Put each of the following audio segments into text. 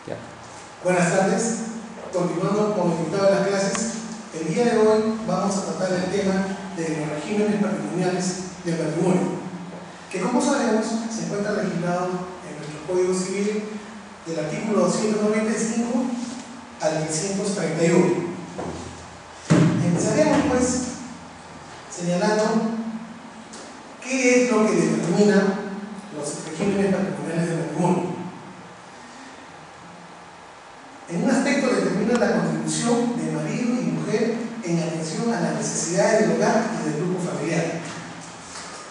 Ya. Buenas tardes, continuando con el invitado de las clases. El día de hoy vamos a tratar el tema de los regímenes patrimoniales del patrimonio, que como sabemos se encuentra legislado en nuestro Código Civil del artículo 295 al 331. Empezaremos pues señalando qué es lo que determina los regímenes patrimoniales del patrimonio. En un aspecto determina la contribución de marido y mujer en atención a las necesidades del hogar y del grupo familiar.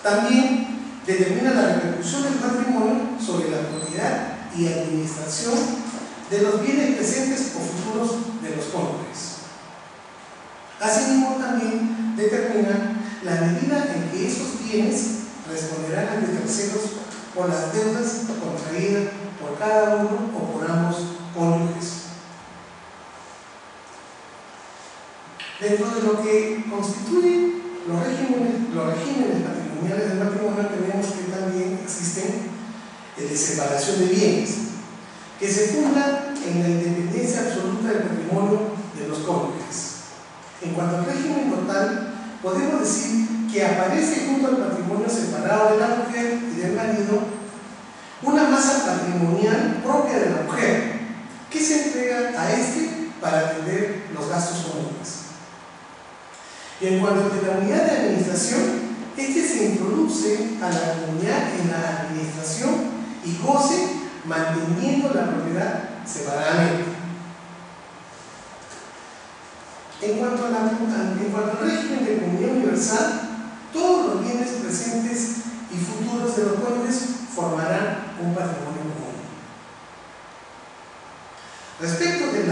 También determina la repercusión del patrimonio sobre la propiedad y administración de los bienes presentes o futuros de los cónyuges. Asimismo, también determina la medida en que esos bienes responderán ante terceros por las deudas contraídas por cada uno o por ambos cónyuges. Dentro de lo que constituye los regímenes patrimoniales del patrimonio, tenemos que también existen el de separación de bienes, que se funda en la independencia absoluta del patrimonio de los cónyuges. En cuanto al régimen total, podemos decir que aparece junto al patrimonio separado de la mujer y del marido una masa patrimonial propia de la mujer, que se entrega a este para atender los gastos comunes. Y en cuanto a la unidad de administración, este se introduce a la comunidad en la administración y goce manteniendo la propiedad separadamente. En cuanto al régimen de comunidad universal, todos los bienes presentes y futuros de los cónyuges formarán un patrimonio común. Respecto del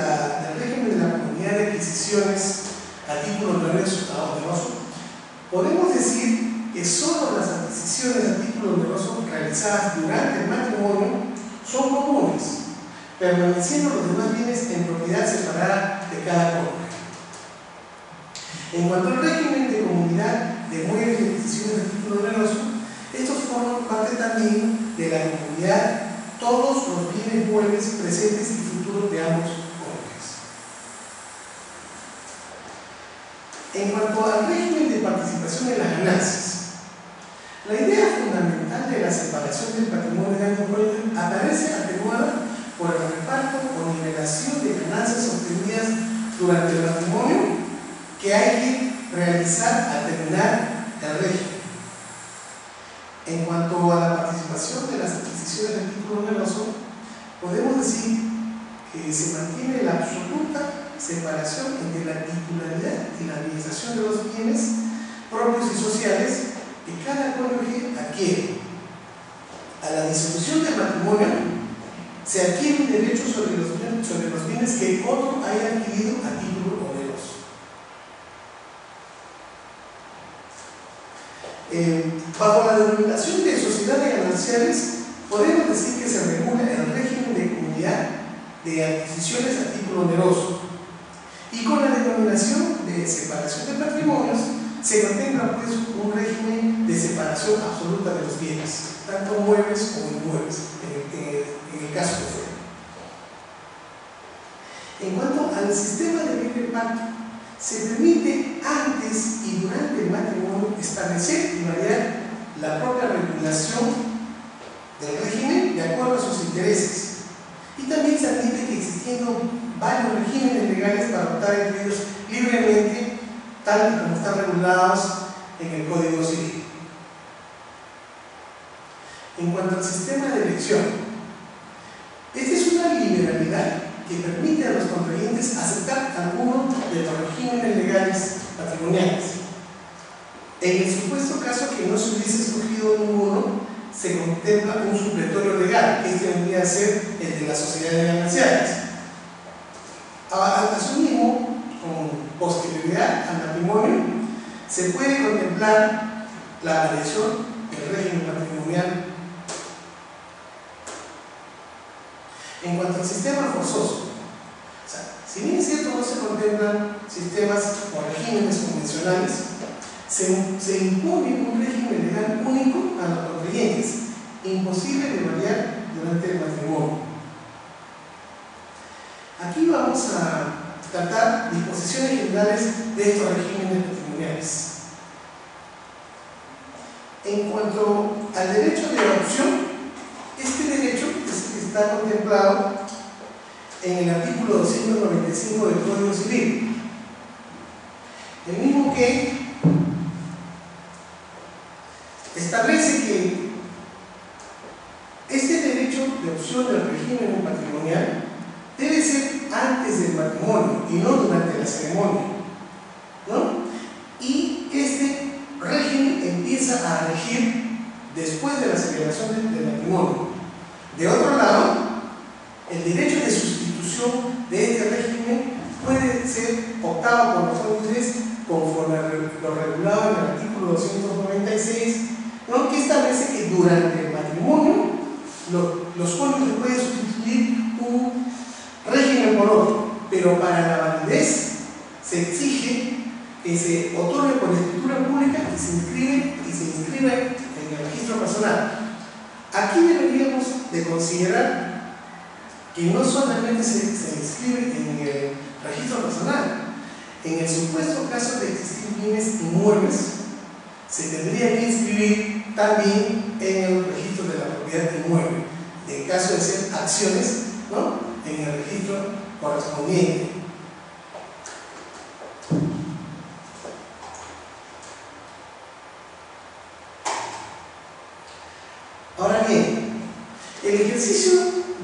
régimen de la comunidad de adquisiciones a título oneroso, podemos decir que solo las adquisiciones a título oneroso realizadas durante el matrimonio son comunes, permaneciendo los demás bienes en propiedad separada de cada cónyuge. En cuanto al régimen de comunidad de muebles y adquisiciones a título oneroso, estos forman parte también de la comunidad todos los bienes muebles presentes y futuros de ambos cónyuges. En cuanto al régimen de participación en las ganancias, la idea fundamental de la separación del patrimonio de ambos cónyuges aparece atenuada por el reparto o nivelación de ganancias obtenidas durante el matrimonio que hay que realizar al terminar el régimen. En cuanto a la participación de las adquisiciones de título oneroso, podemos decir que se mantiene la absoluta separación entre la titularidad y la administración de los bienes propios y sociales que cada cónyuge adquiere. A la disolución del matrimonio se adquiere un derecho sobre los bienes que otro haya adquirido a título oneroso. Bajo la denominación de sociedades gananciales, podemos decir que se regula el régimen de comunidad de adquisiciones a título oneroso, y con la denominación de separación de patrimonios se contempla pues un régimen de separación absoluta de los bienes, tanto muebles como inmuebles, en el caso que fuera. En cuanto al sistema de libre pacto, se permite antes y durante el matrimonio establecer y variar la propia regulación del régimen de acuerdo a sus intereses. Y también se admite que existiendo varios regímenes legales para optar entre ellos libremente, tal y como están regulados en el Código Civil. En cuanto al sistema de elección, esta es una liberalidad que permite a los contrayentes aceptar alguno de los regímenes legales patrimoniales. En el supuesto caso que no se hubiese escogido ninguno, se contempla un supletorio legal, que este vendría a ser el de las sociedades gananciales. Asimismo, con posterioridad al matrimonio, se puede contemplar la variación del régimen patrimonial. En cuanto al sistema forzoso, si bien es cierto no se contemplan sistemas o regímenes convencionales, se impone un régimen legal único a los contrayentes, imposible de variar durante el matrimonio. vamos a tratar disposiciones generales de estos regímenes patrimoniales. En cuanto al derecho de adopción, este derecho es el que está contemplado en el artículo 295 del Código Civil, el mismo que establece que este derecho de opción del régimen patrimonial debe ser antes del matrimonio y no durante la ceremonia, ¿no? Y este régimen empieza a regir después de la celebración del matrimonio. De otro lado, el derecho de sustitución de este régimen puede ser optado por los cónyuges conforme a lo regulado en el artículo 296, ¿no? Que establece que durante el matrimonio los cónyuges pueden sustituir un régimen por otro, pero para la validez se exige que se otorgue por escritura pública y se inscribe en el registro personal. Aquí deberíamos de considerar que no solamente se inscribe en el registro personal. En el supuesto caso de existir bienes inmuebles, se tendría que inscribir también en el registro de la propiedad inmueble. En caso de ser acciones, ¿no?, en el registro correspondiente. Ahora bien, el ejercicio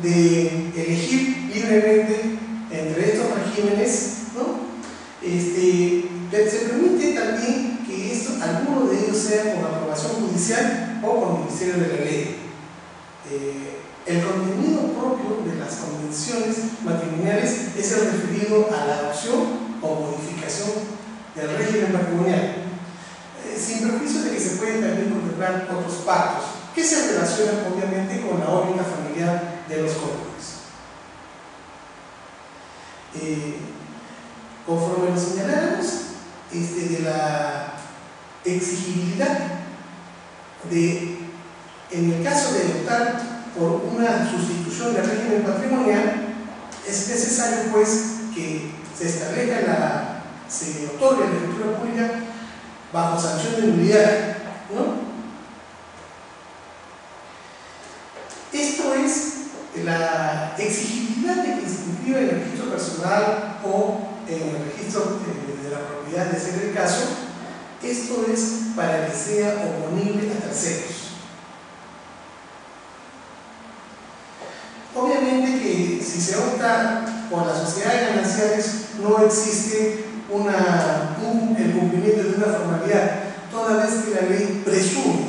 de elegir libremente entre estos regímenes, ¿no?, se permite también que alguno de ellos sea por aprobación judicial o por el Ministerio de la Ley. El contenido propio de las convenciones matrimoniales es el referido a la adopción o modificación del régimen matrimonial, sin perjuicio de que se pueden también contemplar otros pactos que se relacionan obviamente con la órbita familiar de los cónyuges. Conforme lo señaláramos, de la exigibilidad en el caso de optar por una sustitución del régimen patrimonial, es necesario pues que se establezca se otorgue la escritura pública bajo sanción de nulidad, ¿no? Esto es la exigibilidad de que se inscriba en el registro personal o en el registro de la propiedad, de ser el caso. Esto es para que sea oponible a terceros. Obviamente que si se opta por las sociedades gananciales no existe el cumplimiento de una formalidad, toda vez que la ley presume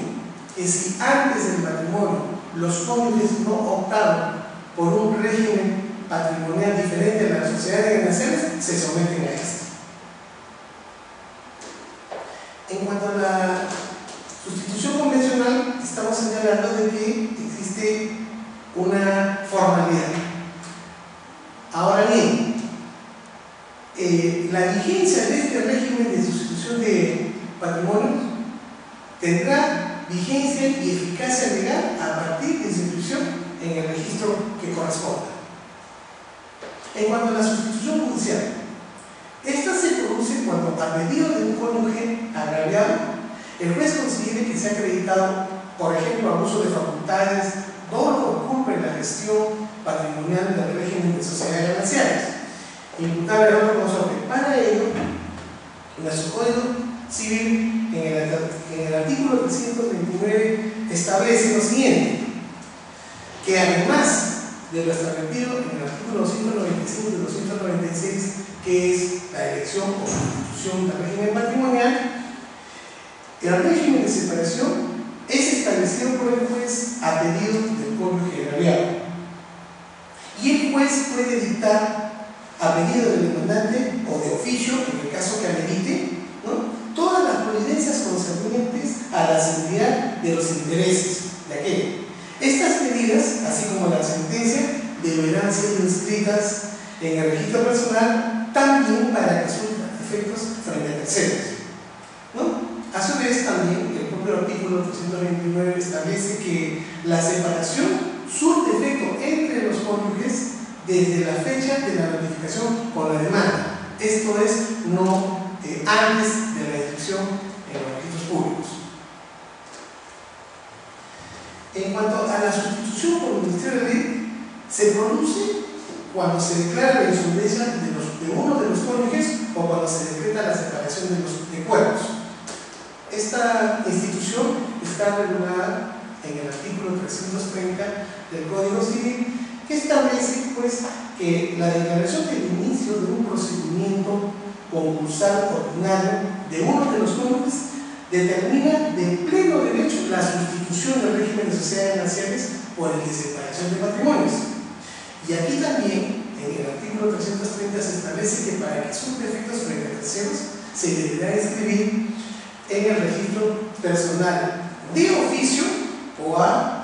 que si antes del matrimonio los cónyuges no optaron por un régimen patrimonial diferente a las sociedades gananciales, se someten a esto. En cuanto a la sustitución convencional, estamos señalando de que existe una formalidad. Ahora bien, la vigencia de este régimen de sustitución de patrimonios tendrá vigencia y eficacia legal a partir de su inscripción en el registro que corresponda. En cuanto a la sustitución judicial, esta se produce cuando, a pedido de un cónyuge agraviado, el juez considere que se ha acreditado, por ejemplo, abuso de facultades, dolo o culpa en la gestión patrimonial del régimen de sociedades gananciales, imputable al otro consorte. Para ello, nuestro Código Civil, en el artículo 329, establece lo siguiente: que además de lo establecido en el artículo 295 y 296, que es la elección o sustitución del régimen patrimonial, el régimen de separación es establecido por el juez a pedido del cónyuge agraviado, y el juez puede dictar a pedido del demandante o de oficio, en el caso que amerite, ¿no?, todas las providencias concernientes a la seguridad de los intereses de aquel. Estas medidas, así como la sentencia, deberán ser inscritas en el registro personal también para que surtan efectos frente a terceros, ¿no? A su vez, también el propio artículo 329 establece que la separación surte efecto entre los cónyuges desde la fecha de la notificación con la demanda. Esto es, no antes de la inscripción en los registros públicos. En cuanto a la sustitución por el Ministerio de Ley, se produce cuando se declara la insolvencia de uno de los cónyuges o cuando se decreta la separación de cuerpos. Esta institución está regulada en el artículo 330 del Código Civil, que establece pues, que la declaración del inicio de un procedimiento concursal ordinario de uno de los cónyuges determina de pleno derecho la sustitución del régimen de sociedades nacionales por el de separación de patrimonios. Y aquí también, en el artículo 330, se establece que para que surta efectos frente a terceros se deberá inscribir en el registro personal de oficio o a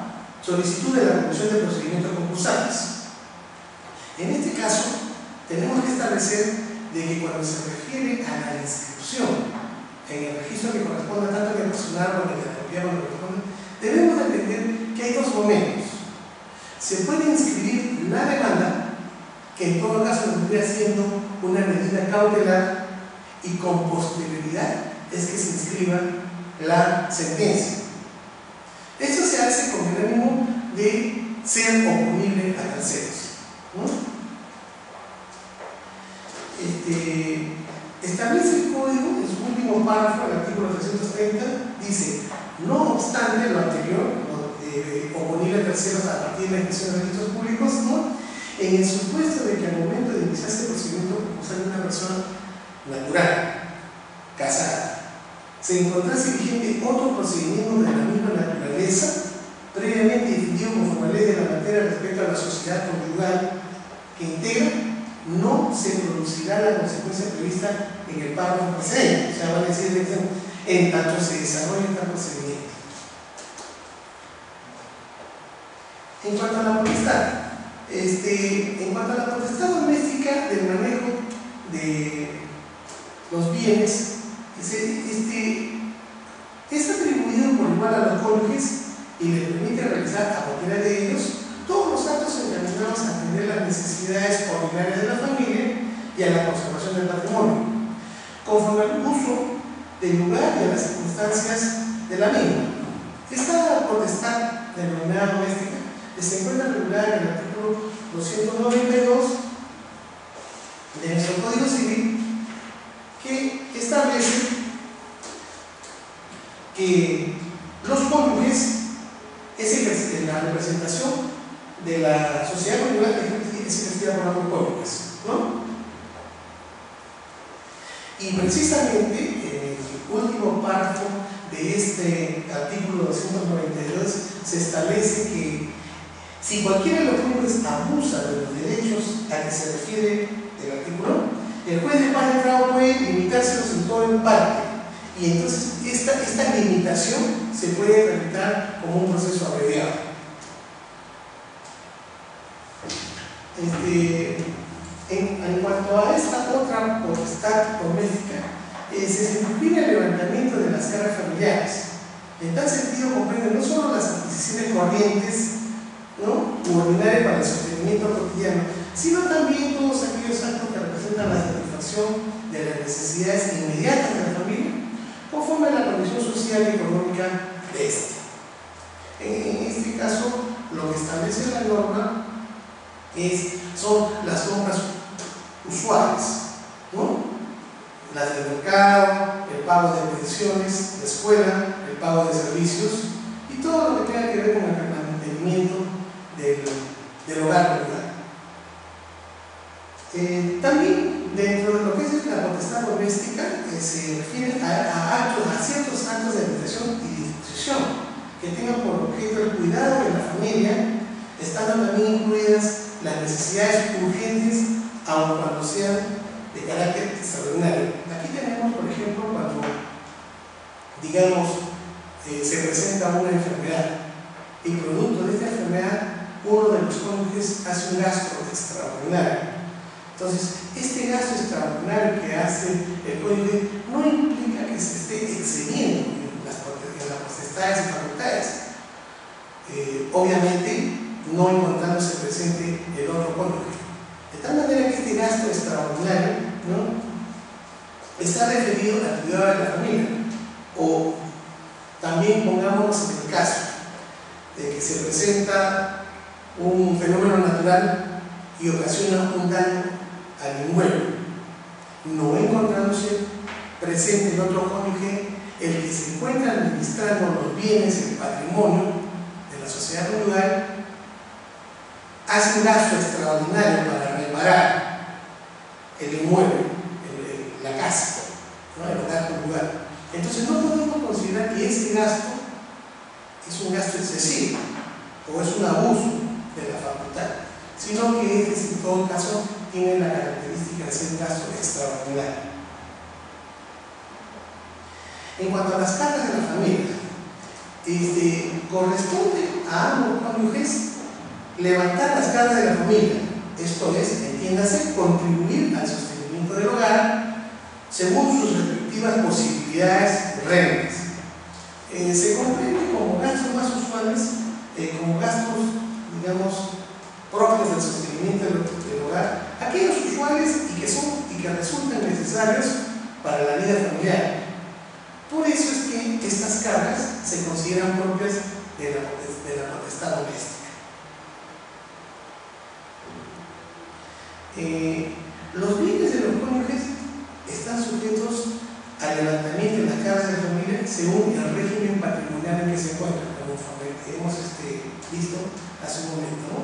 solicitud de la Comisión de Procedimientos Concursales. En este caso, tenemos que establecer de que cuando se refiere a la inscripción en el registro que corresponda tanto al personal como al de la propiedad que corresponde, debemos entender que hay dos momentos. Se puede inscribir la demanda, que en todo caso vendría siendo una medida cautelar, y con posterioridad es que se inscriba la sentencia. Esto se hace con el ánimo de ser oponible a terceros, ¿no? Establece el código en su último párrafo, el artículo 330, dice: no obstante lo anterior, oponible a terceros a partir de la inscripción de registros públicos, ¿no?, en el supuesto de que al momento de iniciarse el procedimiento concursal de una persona natural, casada, se encontrase vigente otro procedimiento de la misma naturaleza, previamente definido conforme a la ley de la materia respecto a la sociedad conyugal que integra, no se producirá la consecuencia prevista en el párrafo precedente. O sea, van a decir en tanto se desarrolla tal procedimiento. En cuanto a la potestad doméstica del manejo de los bienes, es atribuido por igual a los cónyuges y les permite realizar a cualquiera de ellos todos los actos encaminados a atender las necesidades ordinarias de la familia y a la conservación del patrimonio, conforme al uso del lugar y a las circunstancias de la misma. Esta potestad denominada doméstica se encuentra regulada en el artículo 292 de nuestro Código Civil, que establece que los cónyuges es la representación de la sociedad conyugal es ejercida por ambos cónyuges, ¿no? Y precisamente en el último párrafo de este artículo 292 se establece que si cualquiera de los cónyuges abusa de los derechos a que se refiere el artículo, el juez de paz de Estado puede limitárselos en todo en parte, y entonces esta limitación se puede tramitar como un proceso abreviado. En cuanto a esta otra potestad doméstica, se simplifica el levantamiento de las cargas familiares. En tal sentido comprende no solo las adquisiciones corrientes, ¿no?, u ordinarias para el sostenimiento cotidiano, sino también todos aquellos actos que representan la satisfacción de las necesidades inmediatas de la familia, conforme a la condición social y económica de éste. En este caso, lo que establece la norma son las compras usuales, ¿no?, las del mercado, el pago de pensiones, de escuela, el pago de servicios y todo lo que tenga que ver con el mantenimiento del hogar rural. También dentro de lo que es la potestad doméstica se refiere a ciertos actos de administración y disposición que tengan por objeto el cuidado de la familia, estando también incluidas las necesidades urgentes, aun cuando sean de carácter extraordinario. Aquí tenemos, por ejemplo, cuando, digamos, se presenta una enfermedad y producto de esta enfermedad uno de los cónyuges hace un gasto extraordinario. Entonces, este gasto extraordinario que hace el cónyuge no implica que se esté excediendo en las potestades y facultades. Obviamente, no encontrándose presente el otro cónyuge. De tal manera que este gasto extraordinario, ¿no?, está referido al cuidado de la familia. O también pongámonos en el caso de que se presenta un fenómeno natural y ocasiona un daño al inmueble, no encontrándose presente el otro cónyuge, el que se encuentra administrando los bienes, el patrimonio de la sociedad conyugal, hace un gasto extraordinario para reparar el inmueble, la casa, ¿no?, el hogar conyugal. Entonces no podemos considerar que ese gasto es un gasto excesivo o es un abuso de la facultad, sino que en todo caso tiene la característica de ser un gasto extraordinario. En cuanto a las cargas de la familia, corresponde a ambos cónyuges levantar las cargas de la familia, esto es, entiéndase, contribuir al sostenimiento del hogar según sus respectivas posibilidades y rentas. Se comprende como gastos más usuales, como gastos, digamos, propios del sostenimiento del hogar, aquellos usuales y que resultan necesarios para la vida familiar. Por eso es que estas cargas se consideran propias de la potestad doméstica. Los bienes de los cónyuges están sujetos al levantamiento de las cargas de la familia según el régimen patrimonial en que se encuentran, como hemos visto hace un momento, ¿no?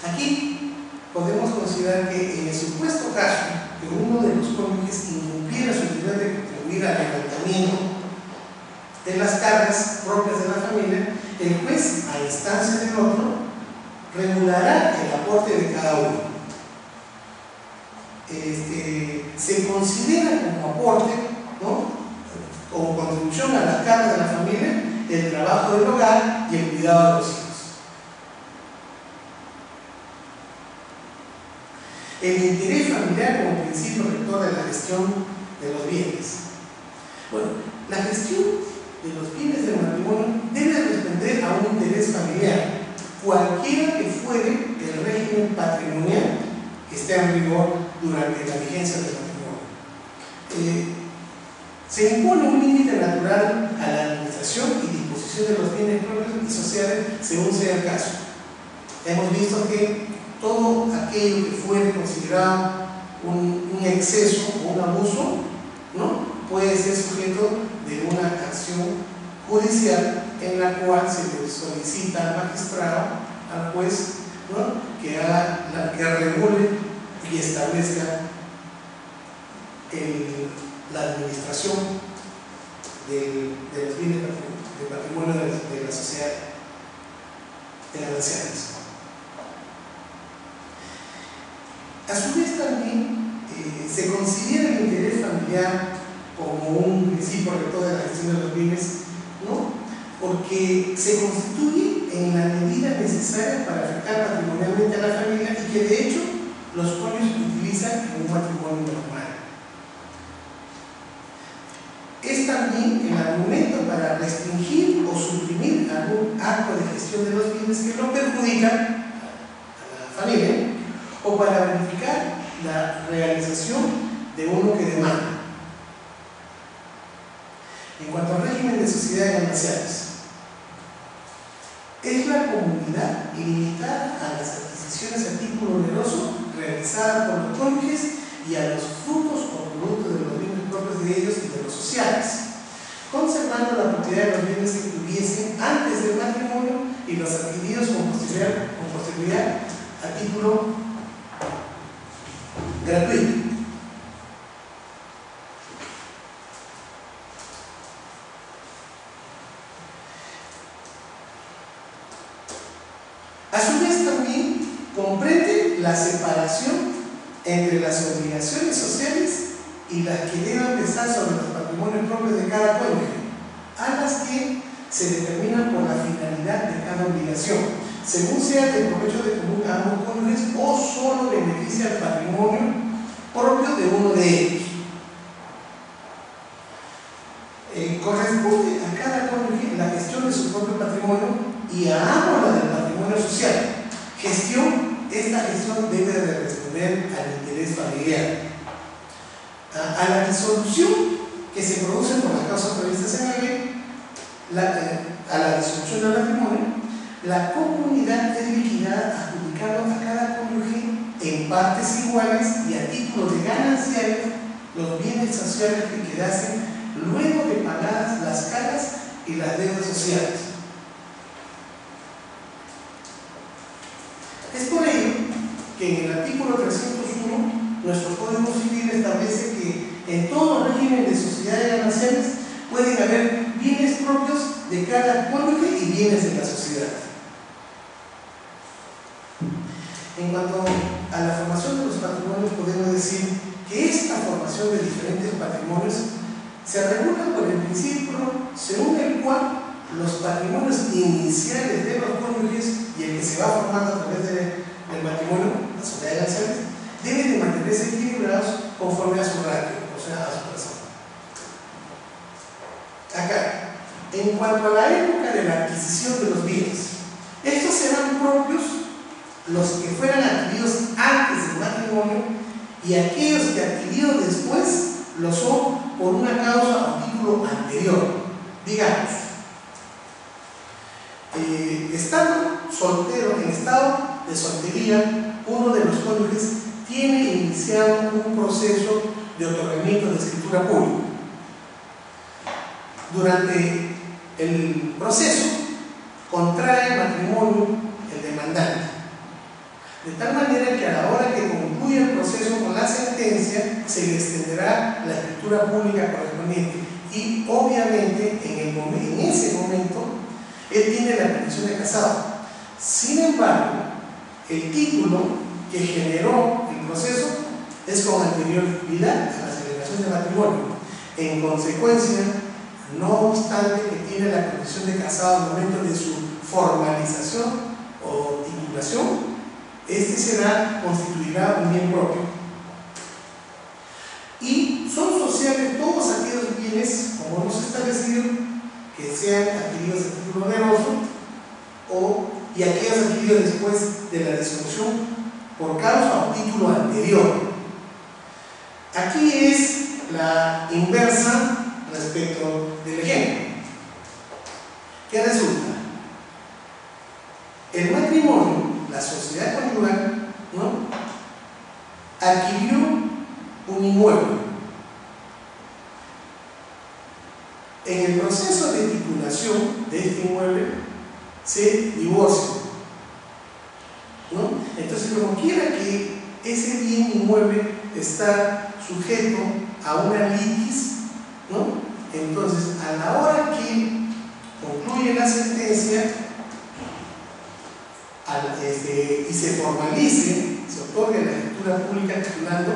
Aquí podemos considerar que en el supuesto caso que uno de los cónyuges incumpliera su deber de contribuir al levantamiento de las cargas propias de la familia, el juez, a instancia del otro, regulará el aporte de cada uno. Se considera como aporte, ¿no?, como contribución a las cargas de la familia, el trabajo del hogar y el cuidado de los hijos. El interés familiar como principio rector de la gestión de los bienes. Bueno, la gestión de los bienes del matrimonio debe responder a un interés familiar, cualquiera que fuere el régimen patrimonial que esté en vigor durante la vigencia del matrimonio. Se impone un límite natural a la administración y disposición de los bienes propios y sociales según sea el caso. Hemos visto que todo aquello que fuere considerado un exceso o un abuso, ¿no?, puede ser sujeto de una acción judicial en la cual se le solicita al magistrado, al juez, ¿no?, que regule y establezca la administración de los bienes de patrimonio de la sociedad de las naciones. A su vez también se considera el interés familiar como un principio rector de la gestión de los bienes, ¿no?, porque se constituye en la medida necesaria para afectar patrimonialmente a la familia y que de hecho los cónyuges utilizan en un matrimonio normal. Es también el argumento para restringir o suprimir algún acto de gestión de los bienes que no perjudican a la familia o para verificar la realización de uno que demanda. En cuanto al régimen de sociedades gananciales, es la comunidad limitada a las adquisiciones a título oneroso realizadas por los cónyuges y a los frutos o productos de los bienes propios de ellos y de los sociales, conservando la propiedad de los bienes que tuviesen antes del matrimonio y los adquiridos con posterioridad a título gratuito. A su vez también comprende la separación entre las obligaciones sociales y las que deban pesar sobre los patrimonios propios de cada cónyuge, a las que se determinan por la finalidad de cada obligación, según sea de provecho de común a ambos cónyuges o solo beneficia al patrimonio propio de uno de ellos. Corresponde a cada cónyuge la gestión de su propio patrimonio y a ambos la del patrimonio social, gestión esta gestión debe de responder al interés familiar. A la disolución que se produce por las causas previstas en la ley, a la disolución del matrimonio, la comunidad es liquidada adjudicando a cada cónyuge en partes iguales y a título de gananciales los bienes sociales que quedasen luego de pagadas las cargas y las deudas sociales. Es por ello que en el artículo 301 nuestro Código Civil establece que en todo régimen de sociedades gananciales pueden haber bienes propios de cada cónyuge y bienes de la sociedad. En cuanto a la formación de los patrimonios, podemos decir que esta formación de diferentes patrimonios se regula por el principio según el cual los patrimonios iniciales de los cónyuges y el que se va formando a través del matrimonio, las sociedades gananciales, deben de mantenerse equilibrados conforme a su ratio, o sea, a su persona. Acá, en cuanto a la época de la adquisición de los bienes, estos serán propios los que fueran adquiridos antes del matrimonio y aquellos que adquiridos después lo son por una causa o título anterior. Digamos, estando soltero, en estado de soltería, uno de los cónyuges tiene iniciado un proceso de otorgamiento de escritura pública. Durante el proceso contrae matrimonio el demandante, de tal manera que a la hora que concluya el proceso con la sentencia se le extenderá la escritura pública correspondiente y obviamente en ese momento él tiene la condición de casado. Sin embargo, el título que generó el proceso es con anterioridad a la celebración del matrimonio. En consecuencia, no obstante que tiene la condición de casado al momento de su formalización o titulación, este constituirá un bien propio. Y son sociales todos aquellos bienes, como hemos establecido, que sean adquiridos a título oneroso y aquellos adquiridos después de la disolución por causa o título anterior. Aquí es la inversa respecto del ejemplo. ¿Qué resulta? El matrimonio, la sociedad conyugal, ¿no?, adquirió un inmueble. En el proceso de titulación de este inmueble se divorcia, ¿no? Entonces, como quiera que ese bien inmueble está sujeto a una litis, ¿no? Entonces, a la hora que concluye la sentencia y se formalice, se otorgue la escritura pública titulando,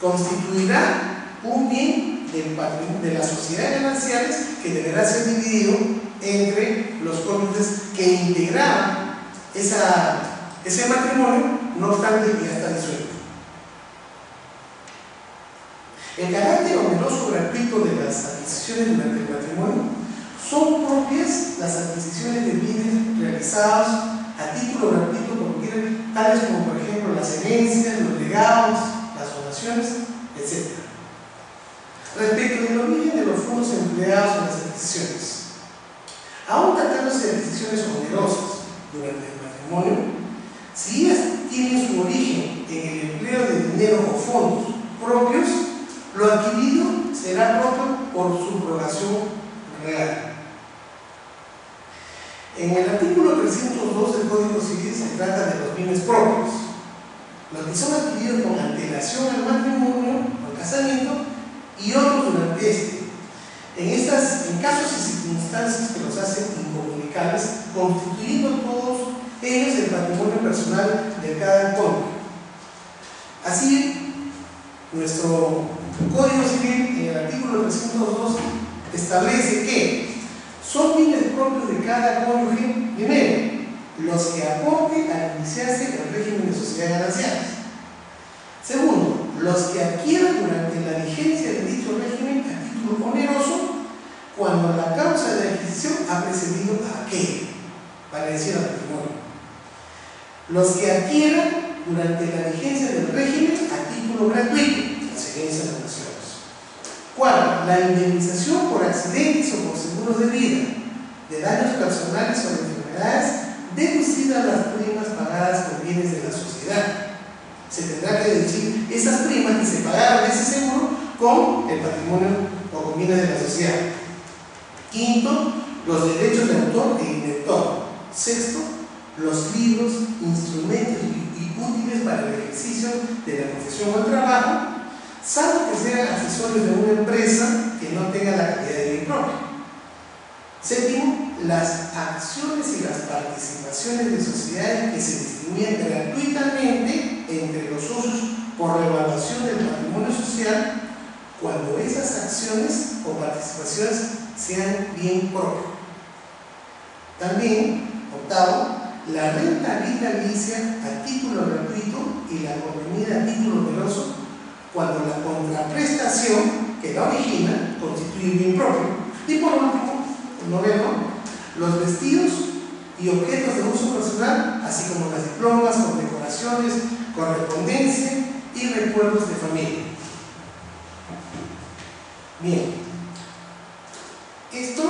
constituirá un bien del patrimonio de las sociedades gananciales que deberá ser dividido entre los cónyuges que integraban ese matrimonio, no obstante que ya está disuelto. El carácter oneroso gratuito de las adquisiciones durante el matrimonio son propias las adquisiciones de bienes realizados a título gratuito por cualquiera, tales como por ejemplo las herencias, los legados, las donaciones, etc. Respecto del origen de los fondos empleados en las adquisiciones, aún tratándose de adquisiciones onerosas durante el matrimonio, si ellas tienen su origen en el empleo de dinero o fondos propios, lo adquirido será propio por subrogación real. En el artículo 302 del Código Civil se trata de los bienes propios, los que son adquiridos con antelación al matrimonio o al casamiento y otros durante este, en casos y circunstancias que los hacen incomunicables, constituyendo todos ellos el patrimonio personal de cada cónyuge. Así, nuestro Código Civil, en el artículo 302, establece que son bienes propios de cada cónyuge, primero, los que aporten al iniciarse el régimen de sociedades gananciales. Segundo, los que adquieran durante la vigencia de dicho régimen a título oneroso cuando la causa de adquisición ha precedido a aquello, para decir al patrimonio. los que adquieran durante la vigencia del régimen a título gratuito, las herencias de las naciones. 4. La indemnización por accidentes o por seguros de vida, de daños personales o de enfermedades, deducidas las primas pagadas por bienes de la sociedad. Se tendrá que deducir esas primas que se pagaron de ese seguro con el patrimonio o con bienes de la sociedad. 5. Los derechos de autor e inventor. 6. Los libros, instrumentos y útiles para el ejercicio de la profesión o el trabajo, salvo que sean accesorios de una empresa que no tenga la calidad de bien propio. 7. Las acciones y las participaciones de sociedades que se distribuyen gratuitamente entre los socios por revaluación del patrimonio social cuando esas acciones o participaciones sean bien propio. También, 8. La renta vitalicia a título gratuito y la convenida a título oneroso cuando la contraprestación que la origina constituye bien propio. Y por último, 9, los vestidos y objetos de uso personal, así como las diplomas, condecoraciones, correspondencia y recuerdos de familia. Bien, estos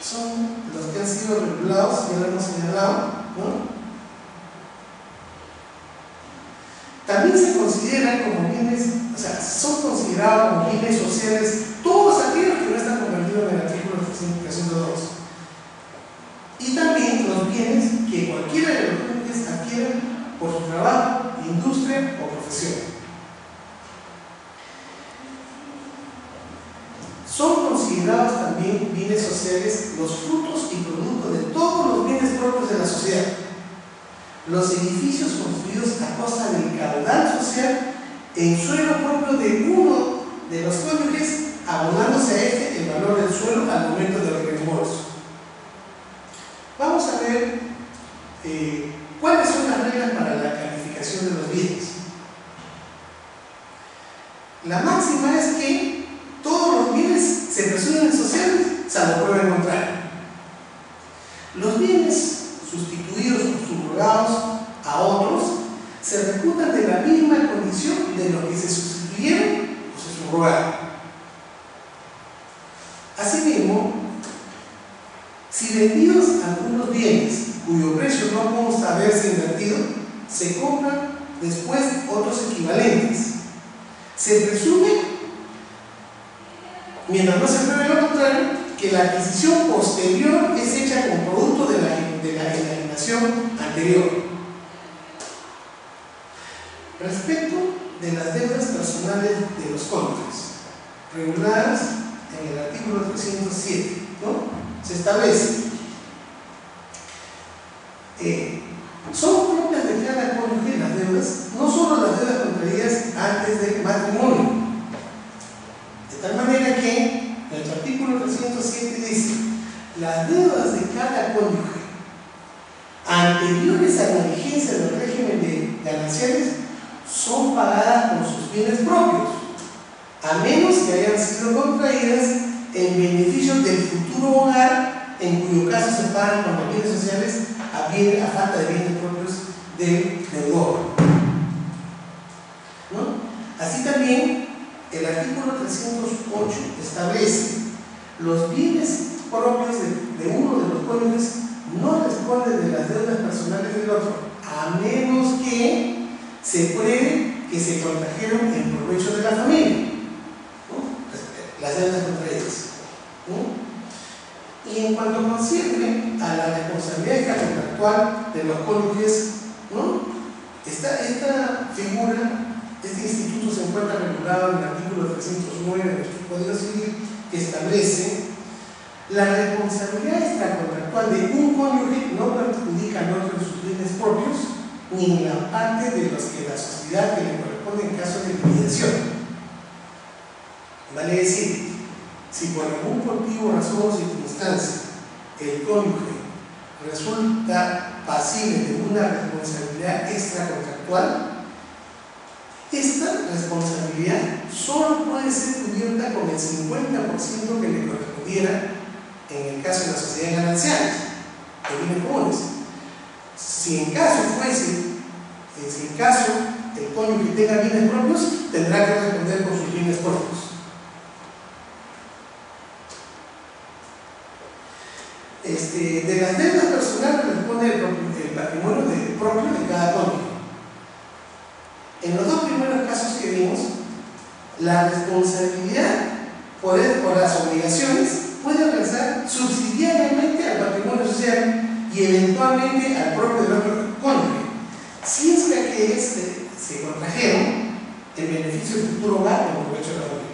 son los que han sido regulados, ya lo hemos señalado, ¿no? También se consideran como bienes, o sea, son considerados como bienes sociales todos aquellos que no están convertidos en el artículo 302. Y también los bienes que cualquiera de los clientes adquieren por su trabajo, industria o profesión. Son considerados también bienes sociales los frutos y productos de todos los bienes propios de la sociedad. Los edificios construidos a costa del caudal social en suelo propio de uno de los cónyuges, abonándose a este el valor del suelo al momento del reembolso. Vamos a ver cuáles son las reglas para la calificación de los bienes. La máxima es que todos los bienes se presumen sociales, salvo prueba en contrario. Los bienes sustituidos o subrogados a otros se reputan de la misma condición de los que se sustituyeron o se subrogaron. Asimismo, si vendidos algunos bienes cuyo precio no consta haberse invertido, se compran después otros equivalentes. Se presume, mientras no se pruebe lo contrario, que la adquisición posterior es hecha con producto de la enajenación anterior. Respecto de las deudas personales de los cónyuges, reguladas en el artículo 307, ¿no? Se establece son propias de cada cónyuge las deudas, no solo las deudas contraídas antes del matrimonio, de tal manera que nuestro artículo 307 dice: las deudas de cada cónyuge anteriores a la vigencia del régimen de gananciales son pagadas por sus bienes propios, a menos que hayan sido contraídas en beneficio del futuro hogar, en cuyo caso se pagan con los bienes sociales a falta de bienes propios del deudor, ¿no? Así también el artículo 308 establece: los bienes propios de uno de los cónyuges no responden de las deudas personales del otro, a menos que se pruebe que se contrajeron en provecho de la familia, ¿no? Las deudas contraídas, ¿no? Y en cuanto concierne a la responsabilidad contractual de los cónyuges, ¿no? Esta figura, este instituto se encuentra regulado en el artículo 309 de nuestro Código Civil, que establece: la responsabilidad extracontractual de un cónyuge no perjudica al otro en sus bienes propios, ni en la parte de los que la sociedad que le corresponde en caso de liquidación. Vale decir, si por algún motivo, razón o circunstancia el cónyuge resulta pasible de una responsabilidad extracontractual, esta responsabilidad solo puede ser cubierta con el 50% que le correspondiera en el caso de las sociedades gananciales de bienes comunes. Si en caso el cónyuge tenga bienes propios, tendrá que responder por sus bienes propios. De las deudas personales responde el patrimonio propio de cada cónyuge. En los dos primeros casos que vimos, la responsabilidad por las obligaciones puede alcanzar subsidiariamente al patrimonio social y eventualmente al propio del otro cónyuge, si es que aquellos se contrajeron en beneficio del futuro hogar o provecho de la familia.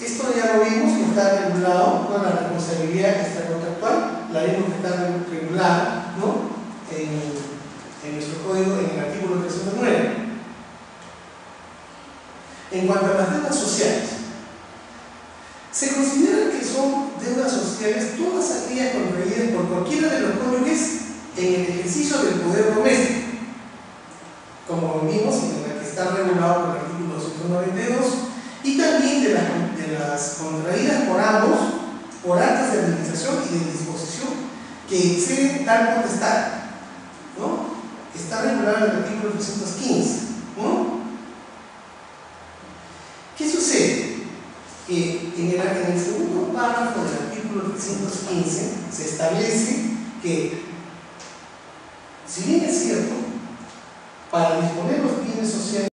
Esto ya lo vimos que está regulado con la responsabilidad extracontractual, la vimos que está regulada, ¿no?, en nuestro código, en el artículo 309. En cuanto a las deudas sociales, se considera que son deudas sociales todas aquellas contraídas por cualquiera de los cónyuges en el ejercicio del poder doméstico, como vimos en la que está regulado por el artículo 292, y también de las contraídas por ambos por actos de administración y de disposición que exceden tal potestad, ¿no? Está regulado en el artículo 315, ¿no? ¿Qué sucede? Que en el segundo párrafo del artículo 315 se establece que, si bien es cierto, para disponer los bienes sociales